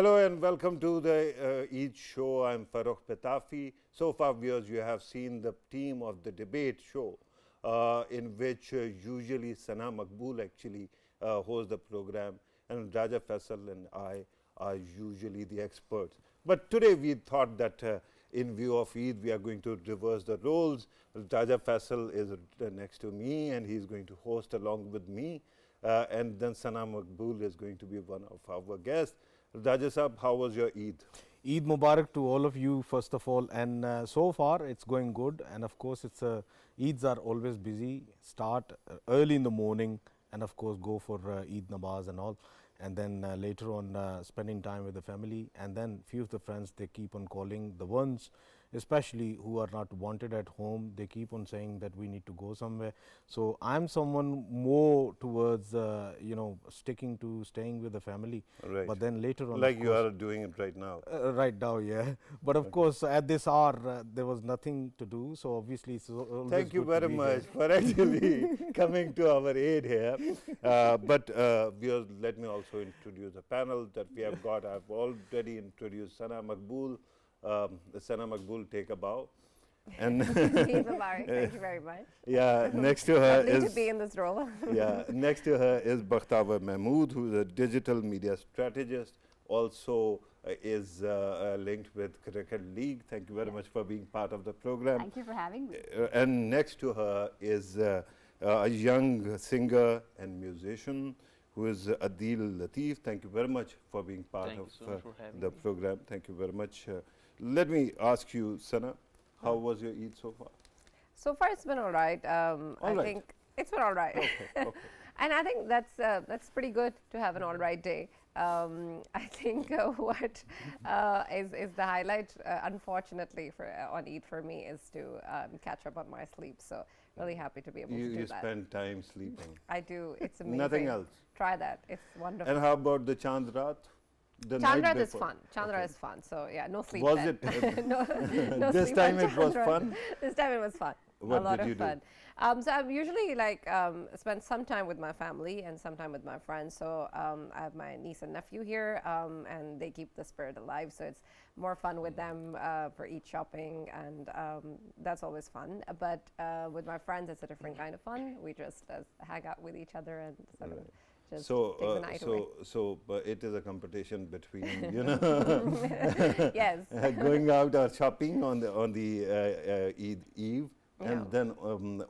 Hello and welcome to the Eid Show. I'm Farrukh Pitafi. So far, viewers, you have seen the team of the Debate Show, in which usually Sana Maqbool actually hosts the program, and Raja Faisal and I are usually the experts. But today we thought that in view of Eid, we are going to reverse the roles. Raja Faisal is next to me and he's going to host along with me. And then Sana Maqbool is going to be one of our guests. Raja Sahab, how was your Eid? Eid Mubarak to all of you, first of all, and so far it's going good. And of course, Eids are always busy. Start early in the morning, and of course go for Eid namaz and all, and then later on spending time with the family. And then few of the friends, they keep on calling. The ones especially who are not wanted at home, they keep on saying that we need to go somewhere. So I'm someone more towards staying with the family. Right. But then later on, like you are doing it right now. Right now, yeah. But of course, at this hour, there was nothing to do. So obviously, it's always Thank you good to very be much here. for actually coming to our aid here. But viewers, let me also introduce the panel that we have got. I've already introduced Sana Maqbool. Sana Maqbool, take a bow. And Eid Mubarak, thank you very much. yeah, next to her Lovely is to be in this role. yeah, next to her is Bakhtawar Mahmood, who is a digital media strategist. Also is linked with Cricket League. Thank you very much for being part of the program. Thank you for having me. And next to her is a young singer and musician who is Adeel Latif. Thank you very much for being part of the program. Thank you very much. Let me ask you, Sana, how was your Eid so far? So far, it's been all right. I think it's been all right. Okay. And I think that's pretty good to have an all right day. I think what is the highlight, unfortunately, on Eid for me is to catch up on my sleep. So really happy to be able to do that. You spend time sleeping. I do. It's amazing. Nothing else. Try that. It's wonderful. And how about the Chand Raat? Chandrat is fun. Chandrat is fun. So yeah, no sleep. Was then. it? no This sleep time on it was Chandrat. fun? This time it was fun. What a lot did you of fun. So I'm usually spend some time with my family and some time with my friends. So I have my niece and nephew here, and they keep the spirit alive. So it's more fun with them for Eid shopping, and that's always fun. But with my friends, it's a different kind of fun. We just hang out with each other and sort of just take the night away. But it is a competition between yes, going out or shopping on the Eid Eve. Yeah. And then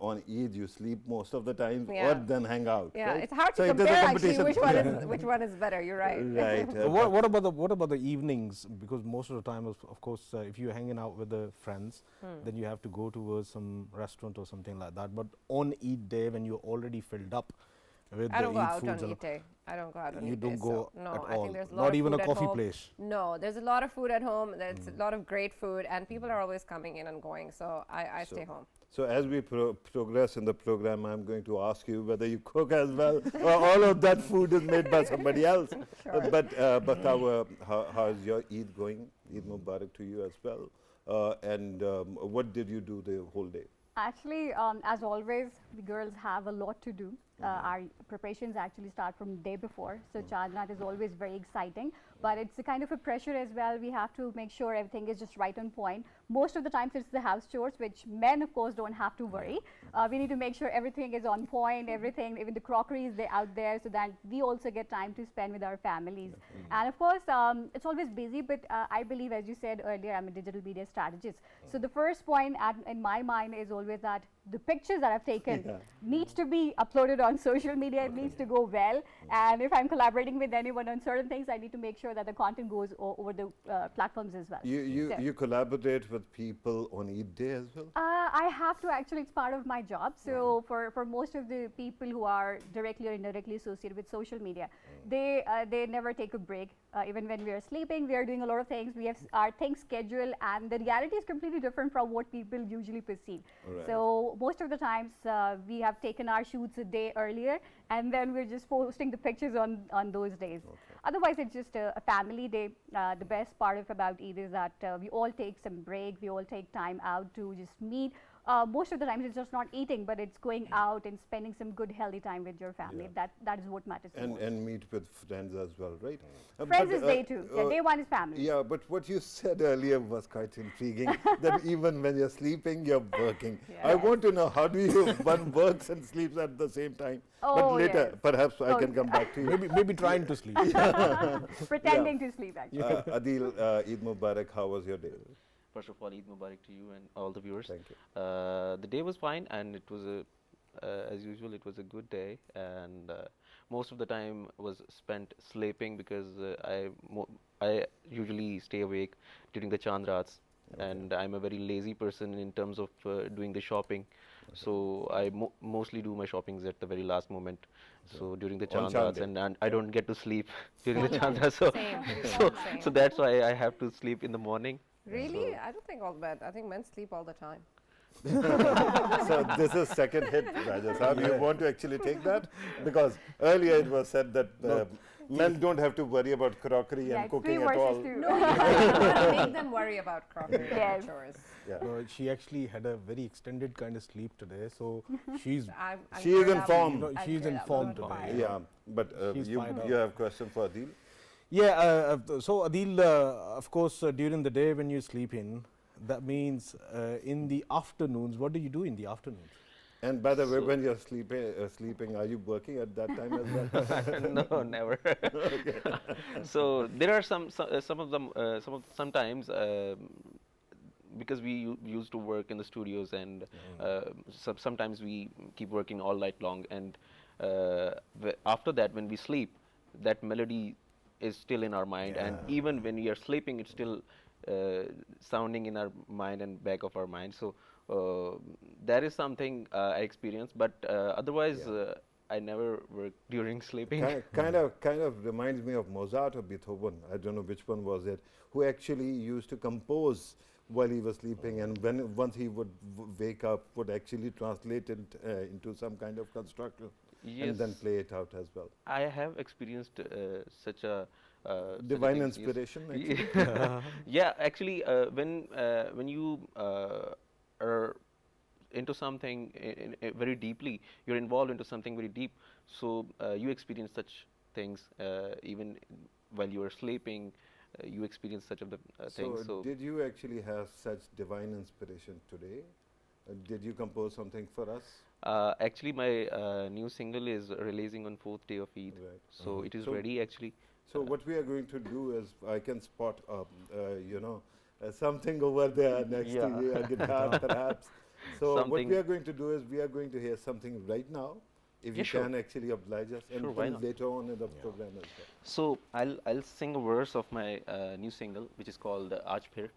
on Eid you sleep most of the time, Yeah. or then hang out. Yeah, right? it's hard So to it is a compare actually competition. which one is better. You're right. Right. What about the evenings? Because most of the time, of course, if you're hanging out with the friends, then you have to go towards some restaurant or something like that. But on Eid day, when you're already filled up with I the don't go Eid out foods, on Eid day. I don't go out on you Eid day. don't go no, at I all. think there's a lot Not of even a food at coffee home. place. No, there's a lot of food at home. There's a lot of great food, and people are always coming in and going. So I stay home. So as we progress in the program, I'm going to ask you whether you cook as well, or all of that food is made by somebody else. Sure. But how's your Eid going? Eid Mubarak to you as well. And what did you do the whole day? Actually, as always, the girls have a lot to do. Our preparations actually start from the day before. So Chandrat is always very exciting, but it's a kind of a pressure as well. We have to make sure everything is just right on point. Most of the times it's the house chores, which men, of course, don't have to worry. We need to make sure everything is on point, everything, even the crockery is out there, so that we also get time to spend with our families. And of course, it's always busy, but I believe, as you said earlier, I'm a digital media strategist. So the first point in my mind is always that the pictures that I've taken needs to be uploaded on social media. It needs to go well. And if I'm collaborating with anyone on certain things, I need to make sure that the content goes over the platforms as well. You collaborate with people on Eid day as well? I have to actually, it's part of my job. So for most of the people who are directly or indirectly associated with social media, they never take a break. Even when we are sleeping, we are doing a lot of things. We have our things scheduled, and the reality is completely different from what people usually perceive. Right. So most of the times we have taken our shoots a day earlier, and then we're just posting the pictures on those days. Okay. Otherwise, it's just a family day. The best part about Eid is that we all take some break. We all take time out to just meet. most of the times it's just not eating, but it's going out and spending some good healthy time with your family. That is what matters the most. And meet with friends as well, right? Friends is day 2. Yeah, day 1 is family. Yeah, but what you said earlier was quite intriguing, that even when you're sleeping, you're working. I want to know, how do you, one works and sleeps at the same time? But later, perhaps I can come back to you. Maybe trying to sleep. Pretending to sleep, actually. Adeel, Eid Mubarak, how was your day? First of all, Eid Mubarak to you and all the viewers. Thank you. The day was fine, and it was as usual, it was a good day, and most of the time was spent sleeping because I usually stay awake during the Chand Rats, and I'm a very lazy person in terms of doing the shopping. So I mostly do my shoppings at the very last moment. So during the Chand Rats, and I don't get to sleep during the Chand Rats. So that's why I have to sleep in the morning. Really? I don't think all men. I think men sleep all the time. So this is second hit, Raja. You want to actually take that? Because earlier it was said that men don't have to worry about crockery and cooking at all. No, you can't make them worry about crockery and chores. No, she actually had a very extended kind of sleep today, so she's she is informed. She's informed today. Yeah, but you have question for Adeel? Yeah, so Adeel, of course, during the day when you sleep in, that means in the afternoons, what do you do in the afternoons? And by the way, when you're sleeping, are you working at that time as well? No, never. So there are sometimes because we used to work in the studios, and sometimes we keep working all night long, and after that, when we sleep, that melody is still in our mind, and even when we are sleeping, it's still sounding in our mind and back of our mind. So that is something I experienced, but otherwise I never work during sleeping. Kind of reminds me of Mozart or Beethoven. I don't know which one was it, who actually used to compose while he was sleeping, and once he would wake up, would actually translate it into some kind of construction. Yes. And then play it out as well. I have experienced such a divine inspiration. Actually. Yeah, actually, when you are into something very deeply, you're involved into something very deep. So you experience such things even while you are sleeping. You experience such of the things. So did you actually have such divine inspiration today? Did you compose something for us? Actually, my new single is releasing on 4th day of Eid, so it is ready actually. So what we are going to do is, I can spot, something over there next to you, a guitar perhaps. So what we are going to do is, we are going to hear something right now, if you can actually oblige us, and then later on in the program as well. So I'll sing a verse of my new single, which is called Aaj Phir,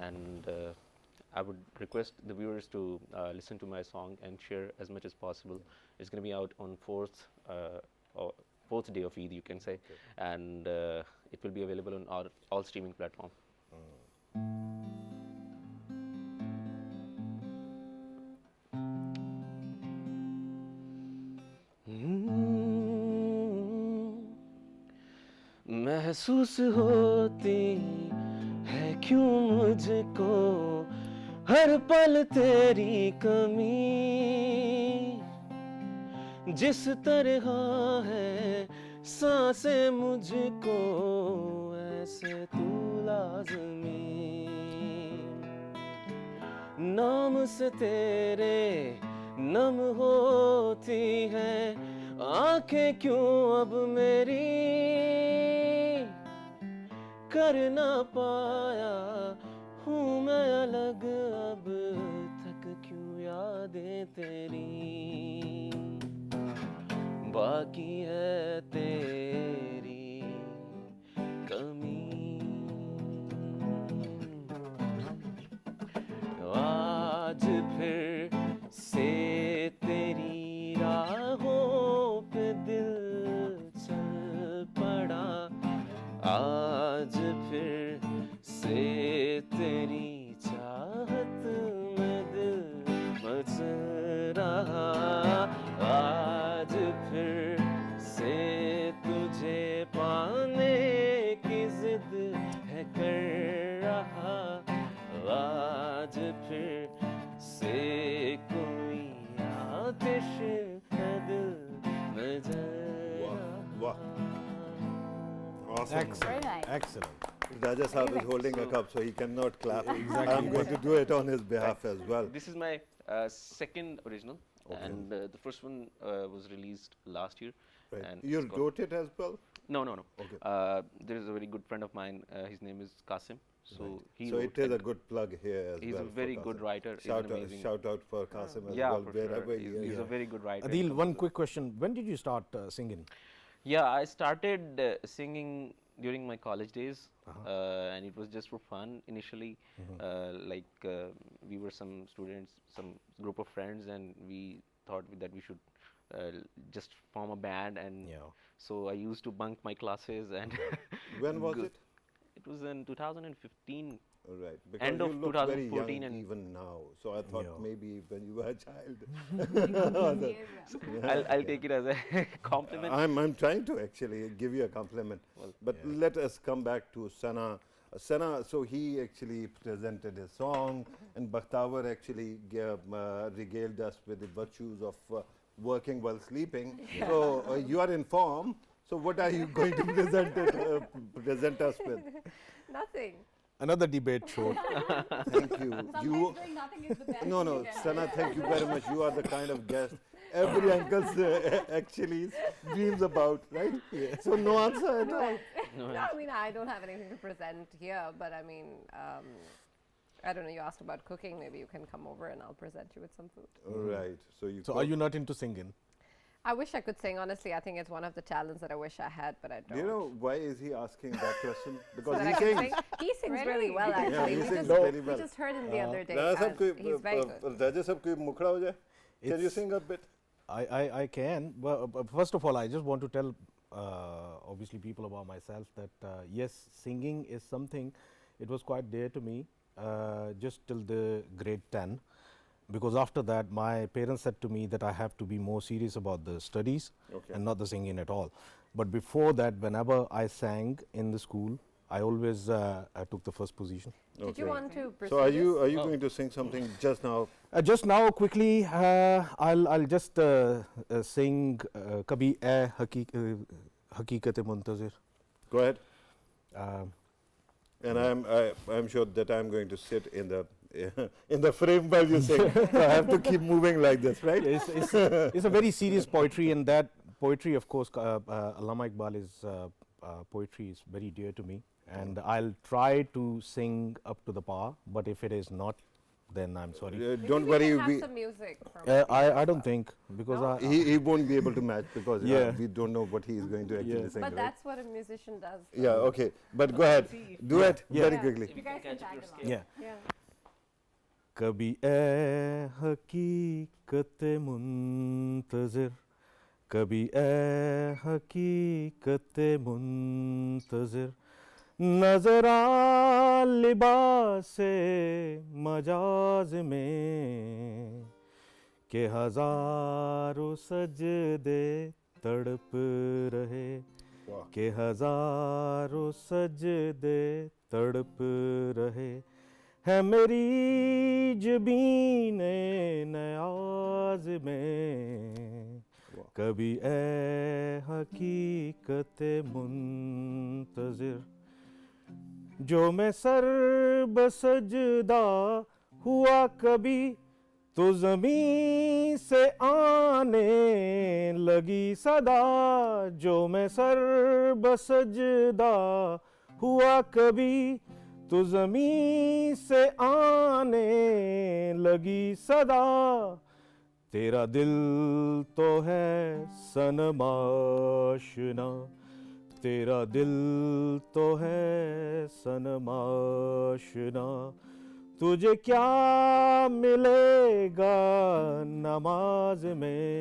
and I would request the viewers to listen to my song and share as much as possible. It's going to be out on 4th day of Eid, you can say, and it will be available on all streaming platforms. महसूस होती है क्यों मुझको हर पल तेरी कमी, जिस तरह है सांसें मुझको ऐसे तू लाज़मी, नाम से तेरे नम होती है आंखें क्यों अब मेरी, कर ना पाया हूँ मैं अलग अब तक क्यों यादें तेरी, बाकी है तेरी कमी। आज फिर से तेरी राहों पे दिल चल पड़ा, आज फिर से तेरी चाहत में दिल मचल रहा, आज फिर से तुझे पाने की जिद है कर रहा, आज फिर से Excellent. Very nice. Excellent. Raja Saab is Amazing. holding a cup, so he cannot clap. Exactly. I'm going to do it on his behalf as well. This is my second original, and the first one was released last year. Right. And You it's called- wrote it as well? No, no, no. Okay. There is a very good friend of mine. His name is Qasim. So he So wrote it is a and good plug here as he's well. a for very good Qasim. writer. He's an amazing. Shout out for Qasim as Yeah, well, for wherever sure. he He's, is. he's a very good writer. Adeel, one quick question. When did you start singing? Yeah, I started singing during my college days, and it was just for fun initially. We were some students, some group of friends, and we thought that we should just form a band. And Yeah. so I used to bunk my classes. And When was it? It was in 2015. Right, because End you of look very 2014 young and- even now. So I thought Yeah. maybe when you were a child. I'll take it as a compliment. I'm trying to actually give you a compliment. But let us come back to Sana. Sana, so he actually presented his song, and Bakhtawar actually regaled us with the virtues of working while sleeping. So you are in form. So what are you going to present us with? Nothing. Another debate show. Thank you. Sometimes You doing nothing is the best. No, thing no, you can Sana, do. thank you very much. You are the kind of guest every uncle actually dreams about, right? So no answer at all. No, I mean, I don't have anything to present here, but I mean, I don't know, you asked about cooking. Maybe you can come over and I'll present you with some food. All right. So you. So are you not into singing? I wish I could sing. Honestly, I think it's one of the talents that I wish I had, but I don't. Do you know why is he asking that question? So Because that he I can sings. sing. He sings really Really? well, Yeah, actually. he we, sings just, very well. we just heard him the other day. Raja Sahab, and he's very good. Raja Sahab, koi mukhda ho jaye? Can you It's- sing a bit? I can. Well, first of all, I just want to tell obviously people about myself that yes, singing is something. It was quite dear to me just till the grade 10, because after that my parents said to me that I have to be more serious about the studies and not the singing at all. But before that, whenever I sang in the school, I always I took the first position. Did you want to pursue So are you this? going to sing something just now? Just now, quickly, I'll just sing "Kabhi Ae Haqiqat-e Muntazir." Go ahead. Um, And I'm sure that I'm going to sit in the frame while you sing. So I have to keep moving like this, right? it's a very serious poetry, and that poetry, of course, Allama Iqbal's poetry is very dear to me, and I'll try to sing up to the par, but if it is not, then I'm sorry. Maybe Don't we worry. can have some music from I don't think, because No? He won't be able to match because Yeah. we don't know what he is going to actually Yeah. sing. But right? that's what a musician does. Yeah, okay. But go ahead. Do it very Yeah. quickly. You guys can tag along. yeah. Yeah. कभी ए हकीकत मुंतज़िर, कभी ए हकीकत मुंतज़िर, नजरा लिबासे मजाज में के हजारों सजदे तड़प रहे, के हजारों सजदे तड़प रहे, है मेरी जबीने नयाज में कभी ए हकीकत मुंतज़िर, जो मैं सर बसजदा हुआ कभी तो ज़मीं से आने लगी सदा, जो मैं सर बसजदा हुआ कभी तो ज़मीं से आने लगी सदा, तेरा दिल तो है सनम आशना, तेरा दिल तो है सनम आशना, तुझे क्या मिलेगा नमाज में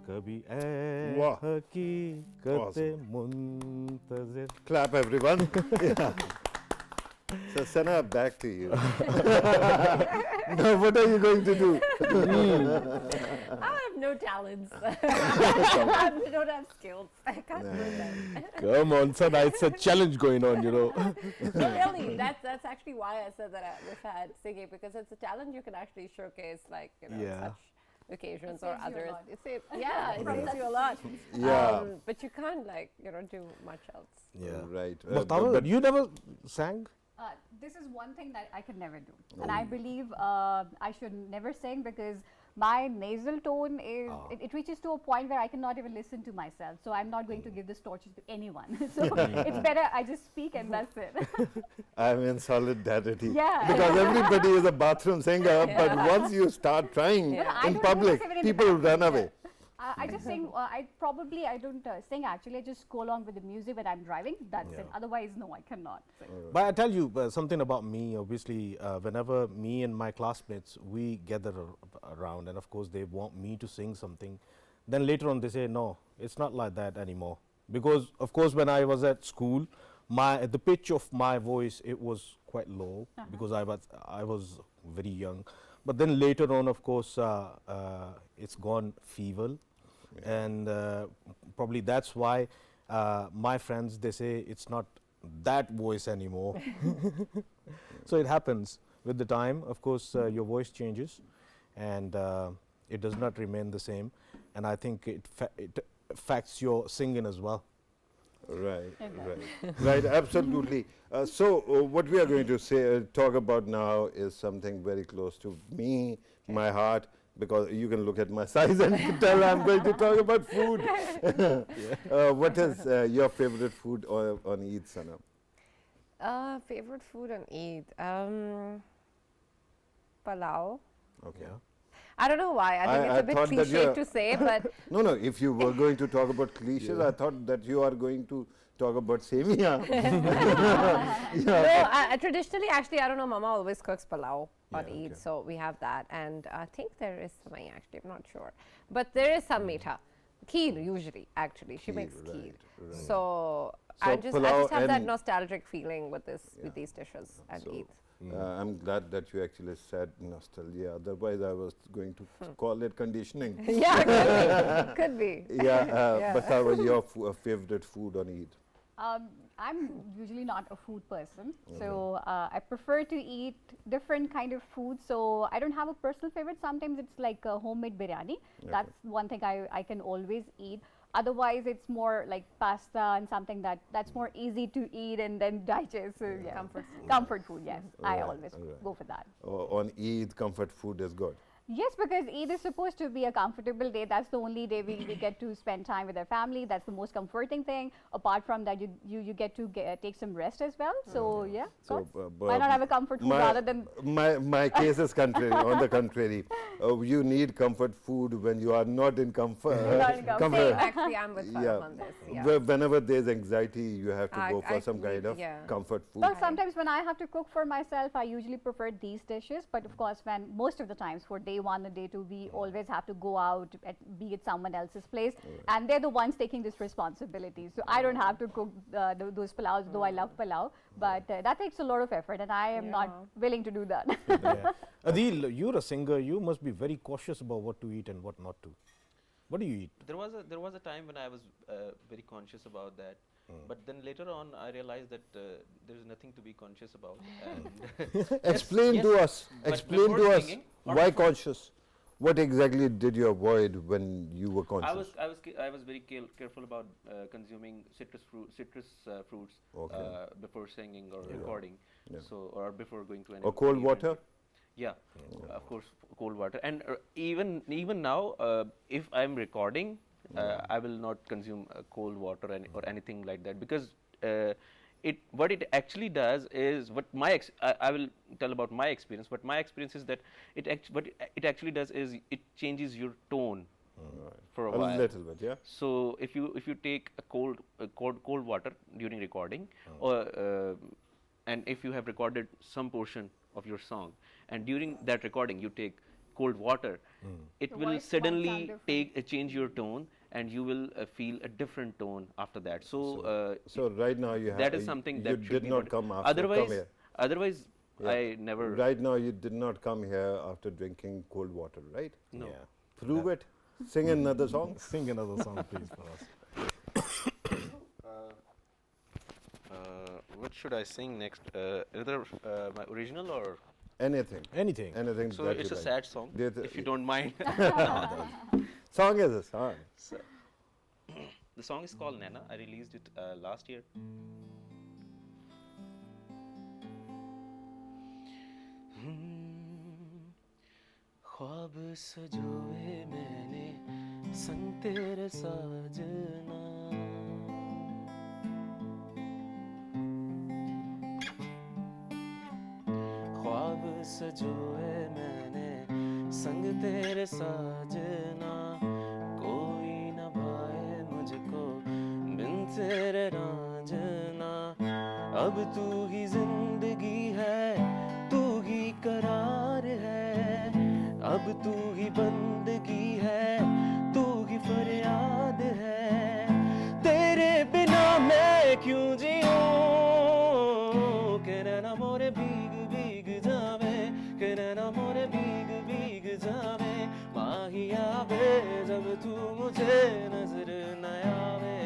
कभी ए वाह. हकीकत Awesome. मुंतज़िर. Clap, everyone. Yeah. So, Sana, back to you. Now, what are you going to do? I have no talents. I don't have skills. I can't do that. Come on, son, it's a challenge going on, you know. No, really, that's actually why I said that I wish I had singing, because it's a talent you can actually showcase, like, you know, Yeah. such occasions It or saves you a others. lot. Yeah, it saves you a lot. Yeah. But you can't like, do much else. Yeah. Right. Bakhtawar, you never sang? This is one thing that I could never do. And I believe I should never sing because my nasal tone is, it reaches to a point where I cannot even listen to myself. So I'm not going to give this torture to anyone. So it's better I just speak and that's it. I'm in solidarity. Yeah. Because everybody is a bathroom singer, but once you start trying Yeah. I in don't public, even in the people bathroom, run yeah. away. I just sing, I don't sing actually, I just go along with the music when I'm driving, that's it. Otherwise, no, I cannot sing. But I tell you something about me, obviously, whenever me and my classmates, we gather around and of course they want me to sing something, then later on they say, no, it's not like that anymore. Because of course when I was at school, the pitch of my voice, it was quite low because I was very young. But then later on, of course, it's gone feeble. And probably that's why my friends, they say it's not that voice anymore. So it happens with the time. Of course, your voice changes and it does not remain the same. And I think it affects your singing as well. Right, Exactly. right, absolutely. So what we are going to talk about now is something very close to me, my heart, because you can look at my size and you can tell I'm going to talk about food. What is your favorite food on Eid, Sanam? Favorite food on Eid? Palau. Okay. I don't know why. I think I it's a bit thought that cliche you're- to say, but No, if you were going to talk about cliches, I thought that you are going to talk about semia. no, traditionally, actually, I don't know. Mama always cooks palau on Yeah, Eid, okay. so we have that. And I think there is something, actually, I'm not sure. But there is some meetha. Kheer, usually, actually. She Kheer, makes right, kheer. right. So So I just palau have that and- nostalgic feeling with these dishes at So, Eid. I'm glad that you actually said nostalgia. Otherwise, I was going to call it conditioning. Yeah, could be. Yeah, Bakhtawar, your favorite food on Eid? I'm usually not a food person, so I prefer to eat different kind of food. So I don't have a personal favorite. Sometimes it's like a homemade biryani. That's one thing I can always eat. Otherwise, it's more like pasta and something that's more easy to eat and then digest. So yeah, comfort food. Yes, I Right, always go for that. On Eid, comfort food is good. Yes, because Eid is supposed to be a comfortable day. That's the only day we get to spend time with our family. That's the most comforting thing. Apart from that, you get to take some rest as well. So yeah, So, why not have a comfort food rather than my case is contrary. On the contrary, you need comfort food when you are not in comfort. Not in comfort. Same, actually, I'm with Farrukh Yeah. on this. Yeah. Whenever there's anxiety, you have to go for some kind of yeah. comfort food. Well, sometimes when I have to cook for myself, I usually prefer these dishes. But of course, when most of the times for day one or day two, we always have to go out, be at someone else's place, and they're the ones taking this responsibility. So I don't have to cook those palaus, though I love palau. But that takes a lot of effort, and I am not willing to do that. Yeah. Adeel, you're a singer. You must be very cautious about what to eat and what not to. What do you eat? There was a time when I was very conscious about that, but then later on I realized that there is nothing to be conscious about. And Explain yes, to us. but Explain before to us singing or why before- conscious. What exactly did you avoid when you were conscious? I was very careful about consuming citrus fruits Okay. before singing or recording, Yeah. so or before going to any Or cold event. water? Yeah, of course, cold water. And even now, if I'm recording, I will not consume cold water or anything like that, because what it actually does is what I will tell about my experience. But my experience is that what it actually does is it changes your tone for a while. little bit, yeah. So if you take a cold water during recording, or and if you have recorded some portion of your song, and during that recording you take cold water, it The will voice might suddenly sound change your tone, and you will feel a different tone after that. So right now you have. that is something that you should did be not noted. come after. Come here. Otherwise, Yeah. I never. Right now you did not come here after drinking cold water, right? No. Yeah. Prove it. Sing another song. Sing another song, please, for us. What should I sing next? Either my original or Anything. Anything. Anything. So that it's you a like. sad song, if you don't mind. Song is a song. So, the song is called Naina. I released it last year. ख्वाब सजोए मैंने संग तेरे साजना ख्वाब सजोए मैंने संग तेरे साजना कोई न भाए मुझको बिन तेरे रांझना अब तू ही जिंदगी है तू ही करार है अब तू ही बंदगी है तू ही फरियाद है तेरे बिना मैं क्यों जीऊं के नैना मोरे भीग भीग जावे के नैना मोरे भीग भीग जावे माहिया बे जब तू मुझे नजर न आवे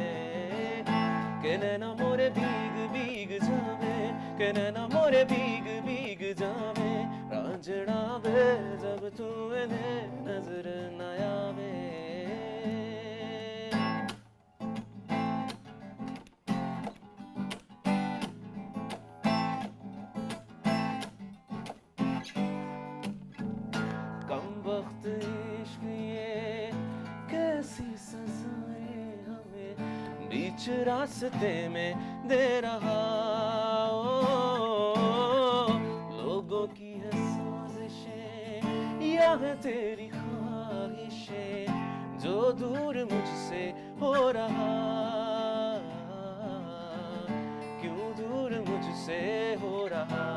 के नैना मोरे भीग भीग जावे के नैना मोरे भीग भीग जावे रांझना बे जब तू इन्हें नजर न आवे कम वक्त इश्क ये कैसी सजाएं हमें बीच रास्ते में दे रहा लोगों की है साजिशें या है तेरी ख्वाहिशें जो दूर मुझसे हो रहा क्यों दूर मुझसे हो रहा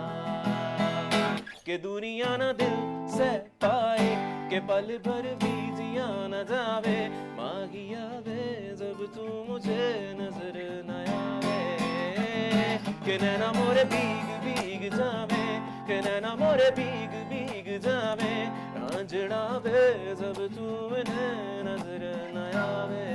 कि दुनिया ना दिल से पाए के पल भर भी जिया न जावे माहिया वे जब तू मुझे नजर न आवे कि नैना मोरे भीग भीग जावे कि नैना मोरे भीग भीग जावे रांझना वे जब तू इन्हें नजर न आवे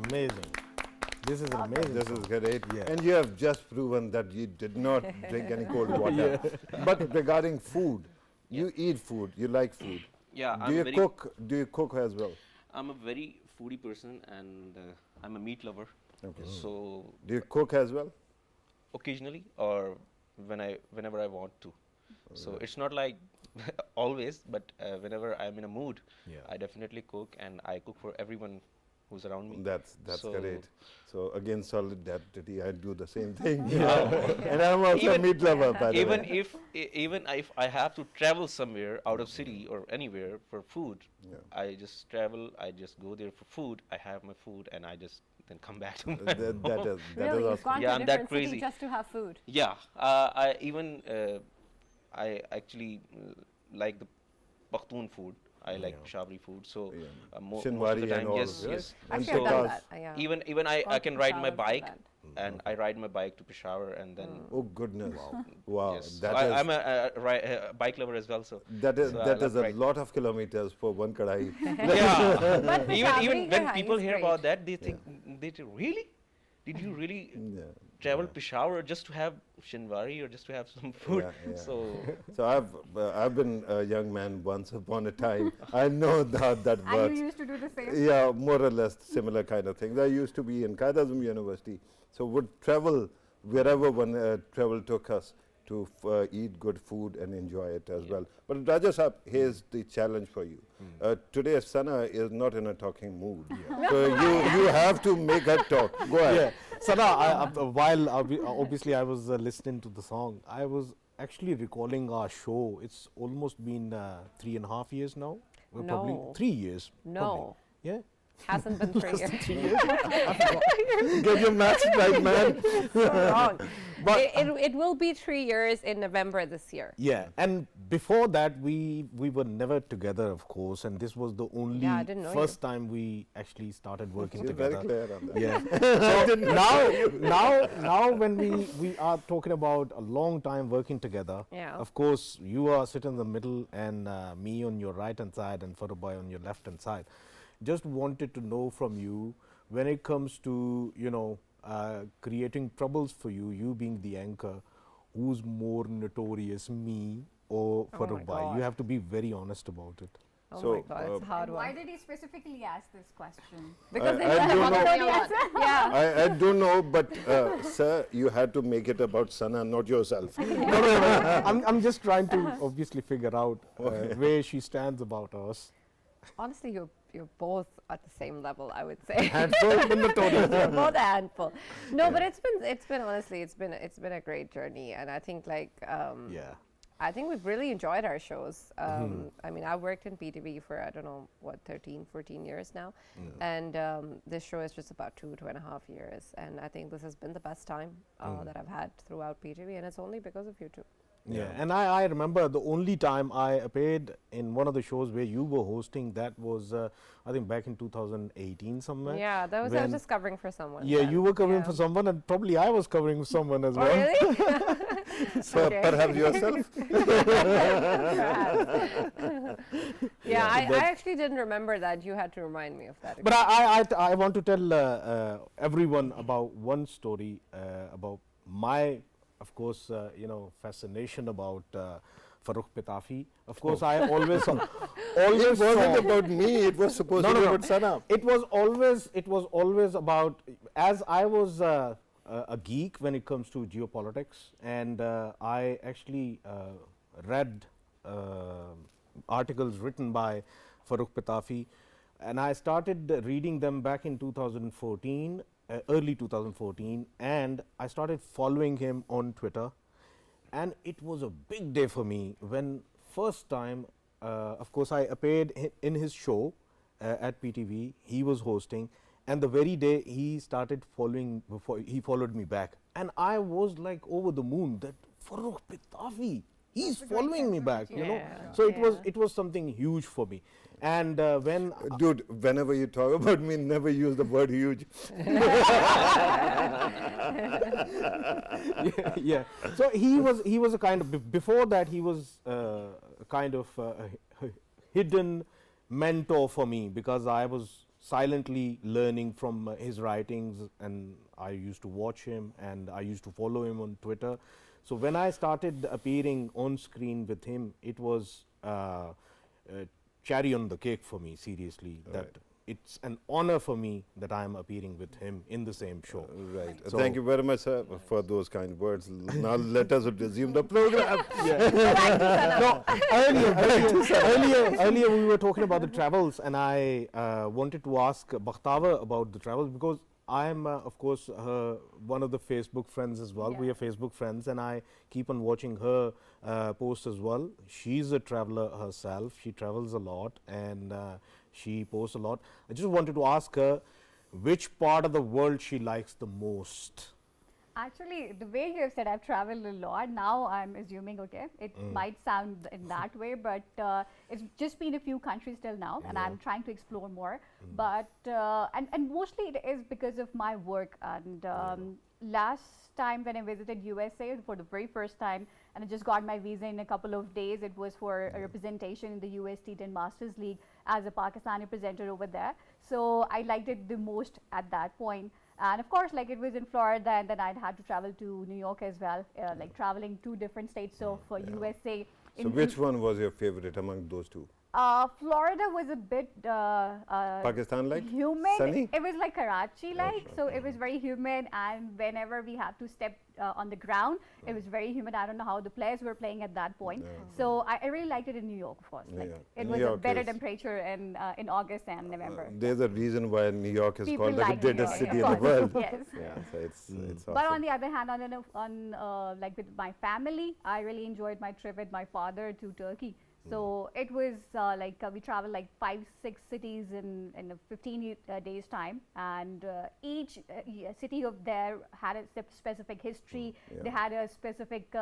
Amazing. This is amazing. This is song. great. Yeah. And you have just proven that you did not drink any cold water. But regarding food, you eat food, you like food. Yeah, Do you cook? Do you cook as well? I'm a very foodie person and I'm a meat lover. Okay. So Do you cook as well? occasionally or whenever I want to. So it's not like always, but whenever I'm in a mood, Yeah. I definitely cook and I cook for everyone who's around me. That's So- great. So again, solidarity. I do the same thing. And I'm also a Even- meat lover, by the even way. even if I have to travel somewhere out of city or anywhere for food, Yeah. I just travel. I just go there for food. I have my food and I just then come back to my That is Really, you've awesome. gone Yeah, to I'm a that different city crazy. just to have food. Yeah, I even I actually like the Pakhtun food. I like Yeah. Peshawari food. So Yeah. most of Shinwari the time, and all yes, of it, yes. right? And Actually, I've done tikkas. that. Yeah. Even I Gone can to ride my Peshawar for bike, that. and I ride my bike to Peshawar, and then Oh goodness! Wow, yes. that So is I'm a bike lover as well. So that is so I that love is a riding. lot of kilometers for one kadai. Yeah. But even Peshawari when is people hear great. about that, they think really? Did you really Yeah. travel Peshawar just to have Shinwari or just to have some food? Yeah, yeah. So So I've been a young man once upon a time. I know how that And works. you used to do the same? Yeah, more or less similar kind of things. I used to be in Qaid-e-Azam University, so would travel wherever one travel took us to eat good food and enjoy it as well. But Raja Sahab, here's the challenge for you. Today Sana is not in a talking mood. So you have to make her talk. Go ahead. Yeah, Sana, while obviously I was listening to the song, I was actually recalling our show. It's almost been 3.5 years now. Probably No. 3 years. No. probably. Yeah. Hasn't been 3 years. Get your maths right, man. So wrong. But It will be 3 years in November this year. yeah, and before that we were never together, of course, and this was the only Yeah, I didn't know first time we actually started working You're very together. clear on that. Yeah. So now when we are talking about a long time working together, Yeah. of course you are sitting in the middle and me on your right hand side and Farrukh bhai on your left hand side. Just wanted to know from you, when it comes to creating troubles for you, you being the anchor, who's more notorious, me or Oh Farrukh my bhai? God. You have to be very honest about it. Oh So, my God, it's a hard Why one. did he specifically ask this question? Because they I don't don't have know. a lot. Yeah. I don't know, but sir, you had to make it about Sana, not yourself. I'm just trying to obviously figure out where she stands about us. Honestly, you're both at the same level, I would say. Handful and notorious. You're both a handful. No, but it's been honestly, it's been a great journey, and I think Yeah. I think we've really enjoyed our shows. I mean, I've worked in PTV for, I don't know, what, 13, 14 years now. And this show is just about 2.5 years. And I think this has been the best time that I've had throughout PTV. And it's only because of you two. Yeah, and I remember the only time I appeared in one of the shows where you were hosting, that was I think back in 2018 somewhere. Yeah, that was, I was when- just covering for someone. Yeah, then. you were covering Yeah. for someone, and probably I was covering for someone as Oh, well. really? So Okay. perhaps yourself. Yeah, I actually didn't remember that. You had to remind me of that. But I want to tell everyone about one story about my, of course, fascination about Farrukh Pitafi. Of course, I always It always wasn't saw. about me, it was supposed to be about Sana. It was always about, as I was a geek when it comes to geopolitics, and I actually read articles written by Farrukh Pitafi, and I started reading them back in 2014, early 2014, and I started following him on Twitter. And it was a big day for me when first time, of course, I appeared in his show at PTV. He was hosting, and the very day he started following, he followed me back, and I was like over the moon that Farrukh Pitafi, he's following me back, you know. Yeah. So Yeah. it was something huge for me, and when Dude, whenever you talk about me, never use the word huge. yeah. So he was a kind of, before that he was a kind of hidden mentor for me, because I was silently learning from his writings, and I used to watch him and I used to follow him on Twitter. So when I started appearing on screen with him, it was cherry on the cake for me, seriously. That it's an honor for me that I am appearing with him in the same show. Right. So- Thank you very much, sir, for those kind words. Now let us resume the program. No, earlier we were talking about the travels, and I wanted to ask Bakhtawar about the travels, because I am, of course, one of the Facebook friends as well. We Yeah. are Facebook friends, and I keep on watching her posts as well. She's a traveler herself. She travels a lot, and she posts a lot. I just wanted to ask her which part of the world she likes the most. Actually, the way you have said I've traveled a lot, now I'm assuming, okay, it might sound in that way, but it's just been a few countries till now, and I'm trying to explore more. But, and mostly it is because of my work. And last time when I visited USA for the very first time, and I just got my visa in a couple of days, it was for a representation in the US T10 Masters League as a Pakistani presenter over there. So I liked it the most at that point. And of course, like, it was in Florida, and then I'd had to travel to New York as well, like traveling to different states of USA. So which one was your favorite among those two? Florida was a bit Pakistan-like? humid. Sunny? It was like Karachi-like, so it was very humid, and whenever we had to step on the ground, it was very humid. I don't know how the players were playing at that point. So I really liked it in New York, of course. Like, Yeah. it New was York a better is- temperature in August and November. There's a reason why New York is People called the like New greatest York, city of in the course. world. Yes. Yeah, so it's But on awesome. the other hand, like with my family, I really enjoyed my trip with my father to Turkey. So it was we traveled like 5-6 cities in a 15 days time, and each city of there had a specific history. They had a specific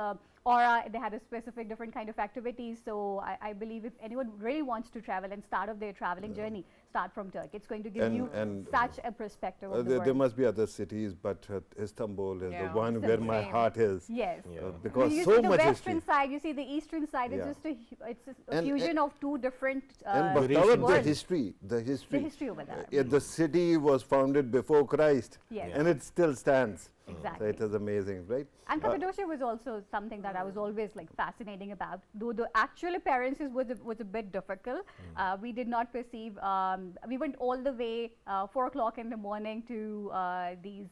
aura. They had a specific different kind of activities. So I believe if anyone really wants to travel and start off their traveling journey, start from Turkey. It's going to give you such a perspective of the world. There must be other cities, but Istanbul is the one It's where the my same. heart is. Yes. Because you so see the much western history. side, you see the eastern side. It's just it's a And- fusion of two different And Bakhtawar, the worlds. history, The history over there. the city was founded before Christ, Yes. and it still stands. Exactly. So it is amazing, right? And Cappadocia was also something that I was always like fascinating about. Though the actual appearances was a bit difficult. We did not perceive. We went all the way 4 o'clock in the morning to these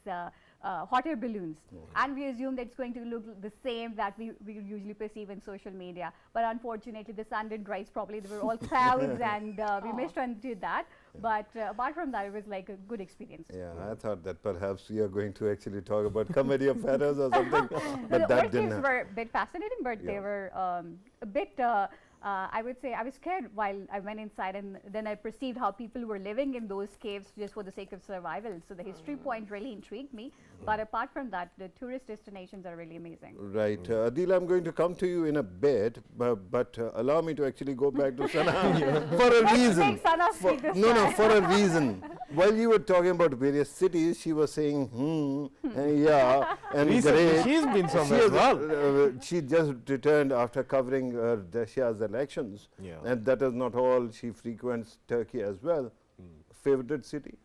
hot air balloons, and we assumed that it's going to look the same that we usually perceive in social media. But unfortunately, the sun didn't rise properly. There were all clouds, and we missed on to that. But apart from that, it was like a good experience. Yeah, I thought that perhaps we are going to actually talk about comedy of errors or something, but The that Earth didn't caves happen. were a bit fascinating, but they were a bit. I would say I was scared while I went inside, and then I perceived how people were living in those caves just for the sake of survival. So the history point really intrigued me. But apart from that, the tourist destinations are really amazing. Right. Adeel, I'm going to come to you in a bit, but allow me to actually go back to Sana for a reason. Take Sana speak this No, time. for a reason. While you were talking about various cities, she was saying, and yeah, and Recently, great. she's been somewhere She as has, well. she just returned after covering Russia's elections, and that is not all. She frequents Turkey as well. Favorite city?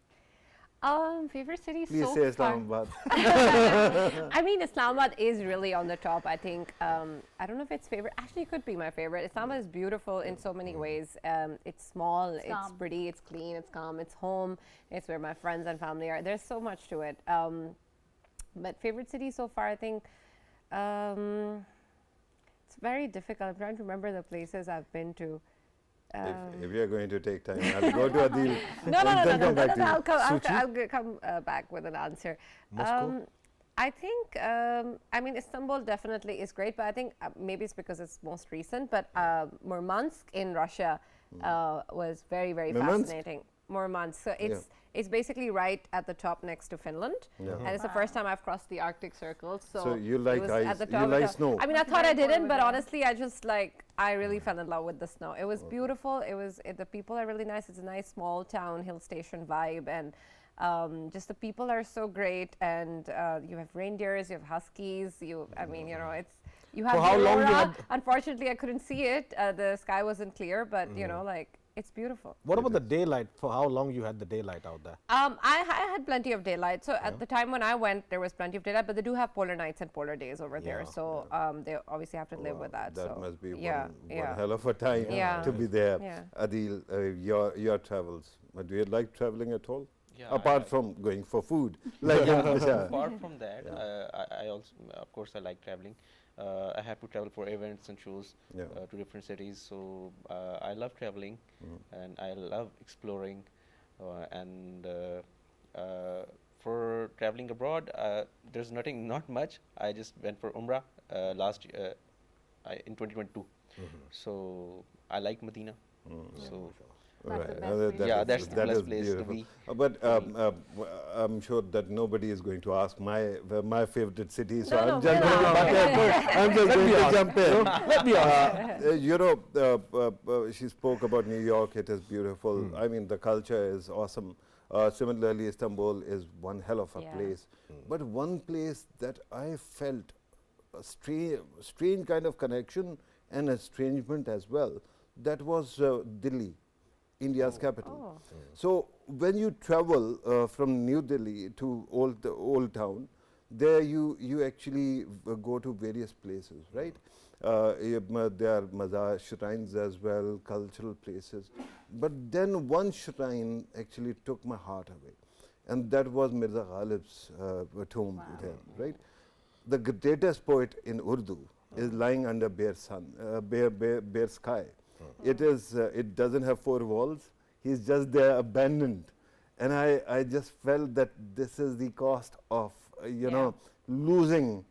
Favorite city Please so say far. Islamabad. I mean, Islamabad is really on the top. I think I don't know if it's favorite. Actually, it could be my favorite. Islamabad is beautiful in so many ways. It's small, it's calm. pretty, it's clean, it's calm, it's home. It's where my friends and family are. There's so much to it. But favorite city so far, I think it's very difficult. I'm trying to remember the places I've been to. If you are going to take time, I'll go to Adeel. No, then come back to you. I'll Suchi? come back with an answer. Moscow? I think, I mean, Istanbul definitely is great, but I think maybe it's because it's most recent, but Murmansk in Russia was very, very Murmansk? fascinating. Murmansk. So it's basically right at the top next to Finland. And it's the first time I've crossed the Arctic Circle. So you it like was ice, at the you top like of snow. I mean, I thought I Very cold didn't, over but there. honestly, I really fell in love with the snow. It was beautiful. The people are really nice. It's a nice small town, hill station vibe, and just the people are so great. And you have reindeers, you have huskies. I mean, you have how the long you aurora. had- Unfortunately, I couldn't see it. The sky wasn't clear, but it's beautiful. What about the daylight? For how long you had the daylight out there? I had plenty of daylight. So at the time when I went, there was plenty of daylight, but they do have polar nights and polar days over there. So they obviously have to live with that. That so must be yeah, one hell of a time to be there. Yeah. Adeel, your travels. Do you like traveling at all? Yeah, Apart from going for food, like in Russia. apart from that, I also, of course, I like traveling. I have to travel for events and shows to different cities. So I love traveling, and I love exploring. And for traveling abroad, there's not much. I just went for Umrah last year in 2022. So I like Medina. So That's the Right. best place. yeah, is- that's the that best is place to beautiful. be. But I'm sure that nobody is going to ask my favorite city, so I'm just going to butt in. I'm just going to jump in. Let me ask. She spoke about New York. It is beautiful. I mean, the culture is awesome. Similarly, Istanbul is one hell of a Yeah. place. But one place that I felt a strange kind of connection and estrangement as well, that was Delhi, India's capital. Oh. So when you travel from New Delhi to Old Town, there you actually go to various places, right? There are mazar shrines as well, cultural places. But then one shrine actually took my heart away, and that was Mirza Ghalib's tomb there, right? The greatest poet in Urdu is lying under bare sun, bare sky. It doesn't have four walls. He's just there abandoned. And I just felt that this is the cost of, losing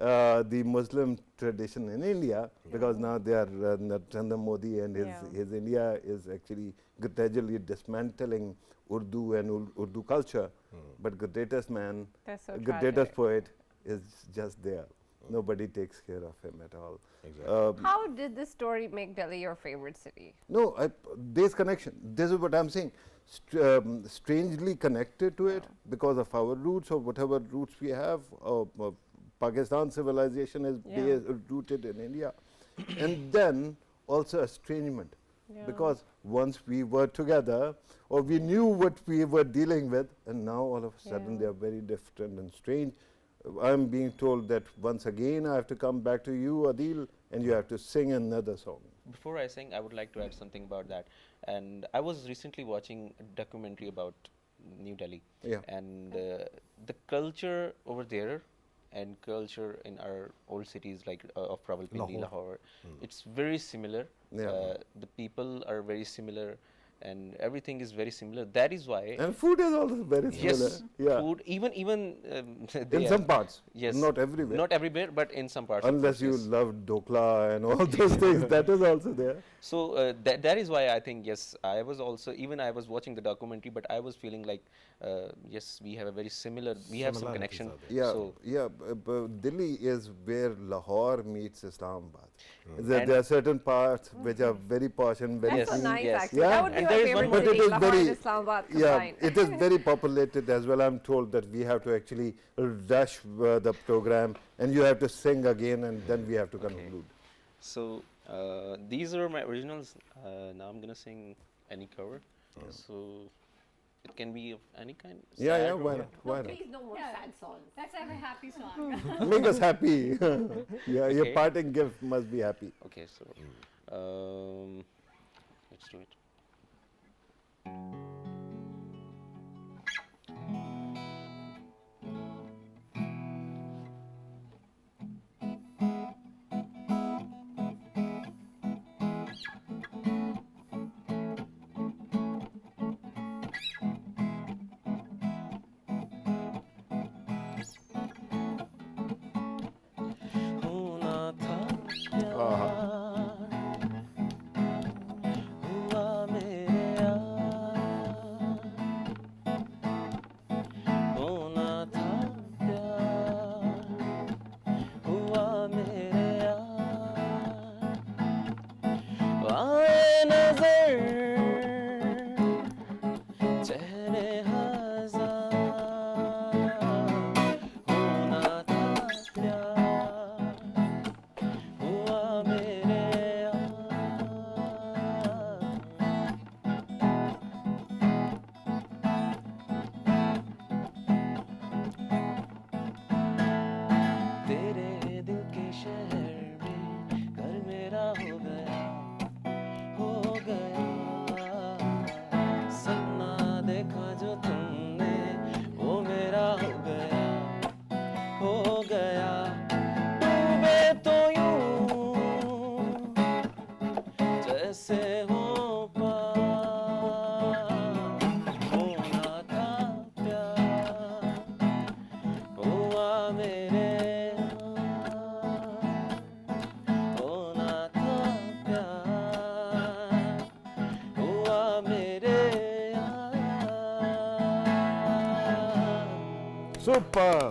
the Muslim tradition in India, because now they are Narendra Modi and his India is actually gradually dismantling Urdu and Urdu culture. But the greatest man, That's so the tragic. greatest poet is just there. Nobody takes care of him at all. Exactly. How did this story make Delhi your favorite city? No, there's connection. This is what I'm saying. Strangely connected to it because of our roots or whatever roots we have. Pakistan civilization is rooted in India. And then also estrangement. Because once we were together or we knew what we were dealing with, and now all of a sudden they are very different and strange. I'm being told that once again I have to come back to you, Adeel, and you have to sing another song. Before I sing, I would like to add something about that. And I was recently watching a documentary about New Delhi. And the culture over there and culture in our old cities like of Rawalpindi, Lahore, it's very similar. The people are very similar. And everything is very similar. That is why. And food is also very similar. Yes, food. Even in some parts. Yes, not everywhere. Not everywhere, but in some parts. Unless you love dokla and all those things, that is also there. So that is why I think I was also I was watching the documentary, but I was feeling like yes, we have a very similar. We have some connection. Delhi is where Lahore meets Islamabad. There are certain parts which are very posh and very. That's so nice, actually. Yeah. That would be my favorite city, Lahore and Islamabad combined. It is very populated as well. I'm told that we have to actually rush the program, and you have to sing again, and then we have to conclude. So these are my originals. Now I'm gonna sing any cover. So it can be of any kind. Yeah, why not? Why not? Please, no more sad songs. Let's have a happy song. Make us happy. Your parting gift must be happy. Okay, so let's do it.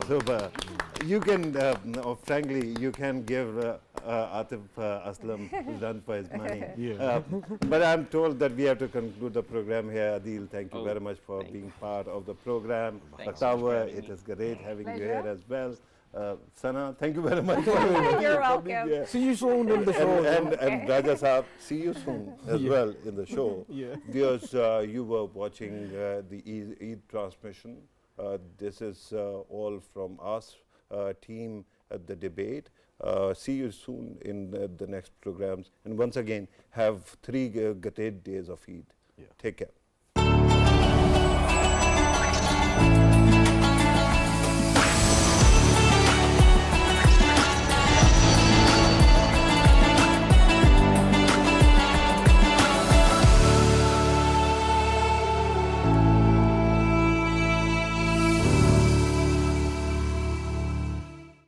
Super. You can, frankly, you can give Atif Aslam run for his money. But I'm told that we have to conclude the program here. Adeel, thank you very much for being part of the program. Bakhtawar, it is great having you here as well. Sana, thank you very much. You're welcome. See you soon in the show. And Raja Saab, see you soon as well in the show. Because you were watching the Eid transmission. This is all from us, team at the debate. See you soon in the next programs. And once again, have 3 great days of Eid. Take care.